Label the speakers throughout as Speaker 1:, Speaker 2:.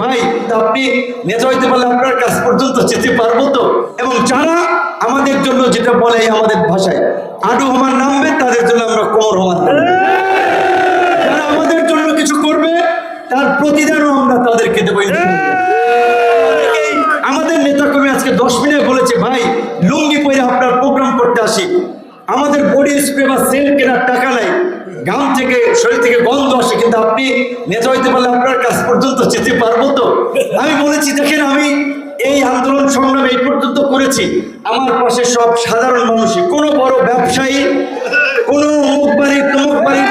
Speaker 1: ভাই আপনি নেতা হইতে পারলে আপনার কাছ পর্যন্ত যেতে পারবো তো। এবং যারা আমাদের জন্য যেটা বলে আমাদের ভাষায় আডু হমান নামবে, তাদের জন্য আমরা কোমর হমান নামবে। যারা আমাদের জন্য কিছু করবে তার প্রতিদানও আমরা তাদেরকে দেবো। আমাদের নেতা কর্মী আজকে 10 মিনিট বলেছে, ভাই লুঙ্গি পরে আপনার প্রোগ্রাম করতে আসি, আমাদের বডি স্প্রে বা সেন্ট কেনার টাকা নাই, গাম থেকে শরীর থেকে গন্ধ আসে, কিন্তু আপনি নেতা হইতে পারলে আপনার কাছ পর্যন্ত যেতে পারবো তো। আমি বলেছি, দেখেন আমি এই আন্দোলন সংগ্রাম এই পর্যন্ত করেছি, আমার পাশে সব সাধারণ মানুষই, কোনো বড় ব্যবসায়ী, কোনো অমুক বাড়ি তমুক বাড়ি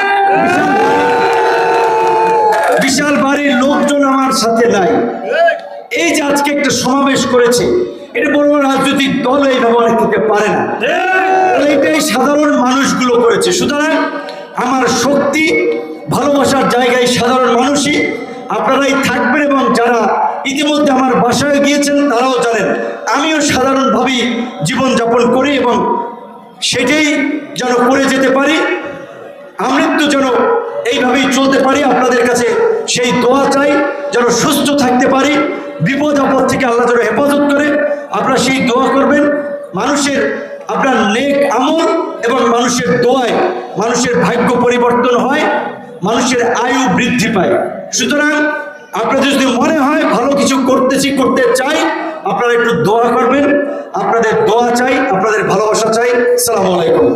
Speaker 1: বিশাল বাড়ির লোকজন আমার সাথে নাই। এই যে আজকে একটা সমাবেশ করেছে, এটা বড় রাজনৈতিক দল এইভাবে অনেক দিতে পারে না, এইটাই সাধারণ মানুষগুলো করেছে। সুতরাং আমার শক্তি ভালোবাসার জায়গায় সাধারণ মানুষই, আপনারাই থাকবেন। এবং যারা ইতিমধ্যে আমার বাসায় গিয়েছেন তারাও জানেন আমিও সাধারণভাবেই জীবনযাপন করি, এবং সেটাই যেন করে যেতে পারি, আমৃত্যু যেন এইভাবেই চলতে পারি। আপনাদের কাছে সেই দোয়া চাই, যেন সুস্থ থাকতে পারি, বিপদ আপদ থেকে আল্লাহ যেন হেফাজত করে। আপনারা সেই দোয়া করবেন। মানুষের আপনার নেক আমল এবং মানুষের দোয়ায় মানুষের ভাগ্য পরিবর্তন হয়, মানুষের আয়ু বৃদ্ধি পায়। সুতরাং আপনাদের যদি মনে হয় ভালো কিছু করতে চাই, আপনারা একটু দোয়া করবেন। আপনাদের দোয়া চাই, আপনাদের ভালোবাসা চাই। আসসালামু আলাইকুম।